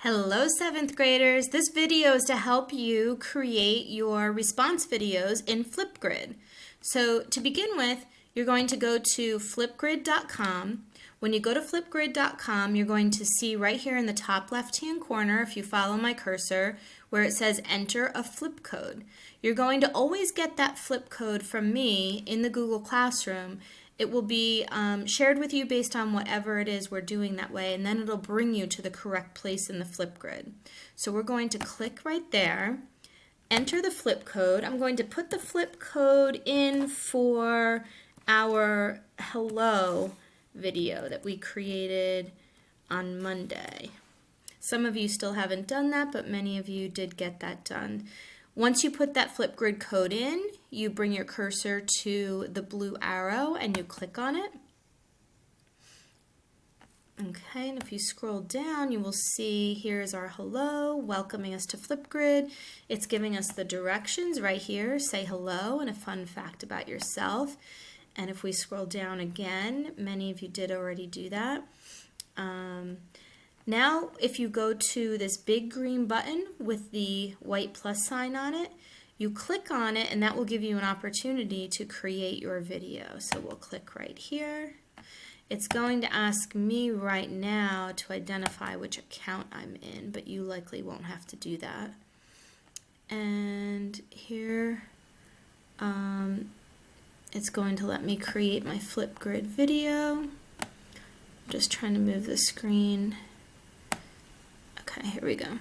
Hello, 7th graders. This video is to help you create your response videos in Flipgrid. So to begin with, you're going to go to flipgrid.com. When you go to flipgrid.com, you're going to see right here in the top left-hand corner, if you follow my cursor, where it says enter a flip code. You're going to always get that flip code from me in the Google Classroom. It will be shared with you based on whatever it is we're doing that way, and then it'll bring you to the correct place in the Flipgrid. So we're going to click right there, enter the flip code. I'm going to put the flip code in for our hello video that we created on Monday. Some of you still haven't done that, but many of you did get that done. Once you put that Flipgrid code in, you bring your cursor to the blue arrow and you click on it. Okay, and if you scroll down, you will see here's our hello, welcoming us to Flipgrid. It's giving us the directions right here, say hello and a fun fact about yourself. And if we scroll down again, many of you did already do that. Now, if you go to this big green button with the white plus sign on it, you click on it and that will give you an opportunity to create your video. So we'll click right here. It's going to ask me right now to identify which account I'm in, but you likely won't have to do that. And here, it's going to let me create my Flipgrid video. I'm just trying to move the screen. Okay, here we go.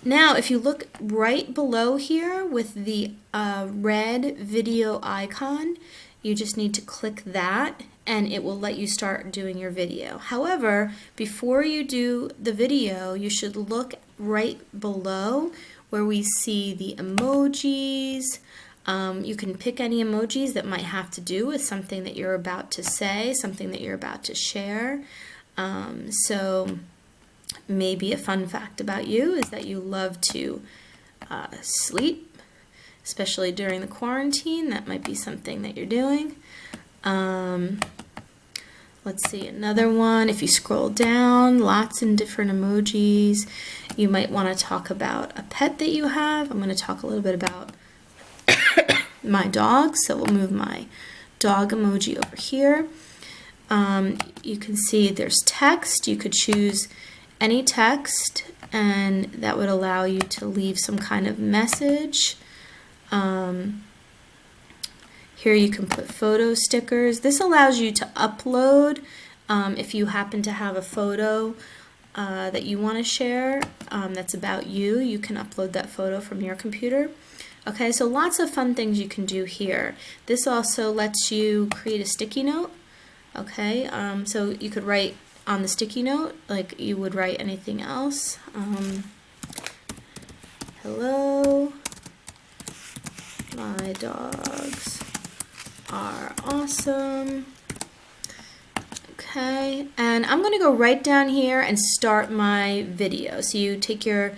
Now, if you look right below here with the red video icon, you just need to click that and it will let you start doing your video. However, before you do the video, you should look right below where we see the emojis. You can pick any emojis that might have to do with something that you're about to say, something that you're about to share. Maybe a fun fact about you is that you love to sleep, especially during the quarantine. That might be something that you're doing. Let's see, another one. If you scroll down, lots of different emojis. You might want to talk about a pet that you have. I'm going to talk a little bit about my dog, so we'll move my dog emoji over here. You can see there's text. You could choose any text and that would allow you to leave some kind of message. Here you can put photo stickers. This allows you to upload if you happen to have a photo that you want to share that's about you. You can upload that photo from your computer. Okay, so lots of fun things you can do here. This also lets you create a sticky note. Okay, so you could write on the sticky note like you would write anything else. Hello, my dogs are awesome. Okay, and I'm going to go right down here and start my video. So you take your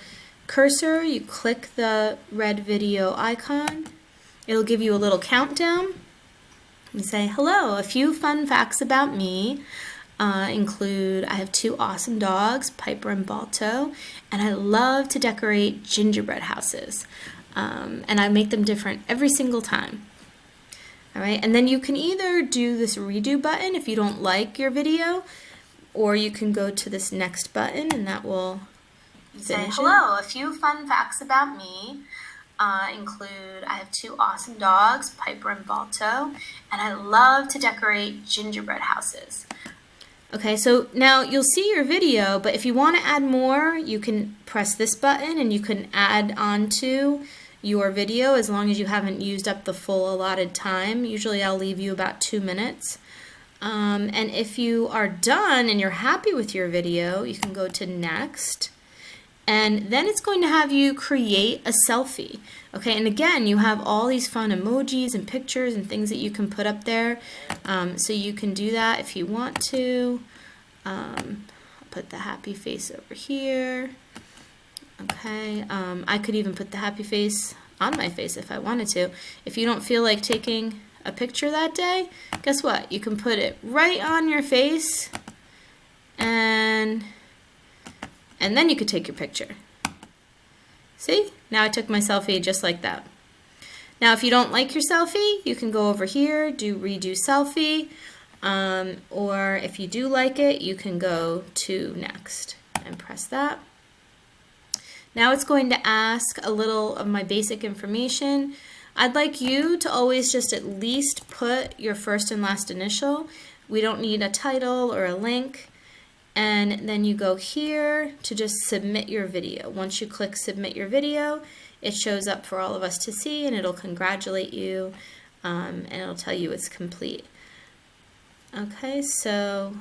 cursor, you click the red video icon. It'll give you a little countdown. You say, hello, a few fun facts about me include I have two awesome dogs, Piper and Balto, and I love to decorate gingerbread houses. And I make them different every single time. All right, and then you can either do this redo button if you don't like your video, or you can go to this next button and that will finish it. Hello, a few fun facts about me include I have two awesome dogs, Piper and Balto, and I love to decorate gingerbread houses. Okay, so now you'll see your video, but if you want to add more, you can press this button and you can add on to your video as long as you haven't used up the full allotted time. Usually I'll leave you about 2 minutes. And if you are done and you're happy with your video, you can go to next. And then it's going to have you create a selfie. Okay, and again, you have all these fun emojis and pictures and things that you can put up there. So you can do that if you want to. I'll put the happy face over here. Okay, I could even put the happy face on my face if I wanted to. If you don't feel like taking a picture that day, guess what? You can put it right on your face and and then you could take your picture. See? Now I took my selfie just like that. Now if you don't like your selfie, you can go over here, do redo selfie, or if you do like it, you can go to next and press that. Now it's going to ask a little of my basic information. I'd like you to always just at least put your first and last initial. We don't need a title or a link. And then you go here to just submit your video. Once you click submit your video, it shows up for all of us to see, and it'll congratulate you, and it'll tell you it's complete. Okay, so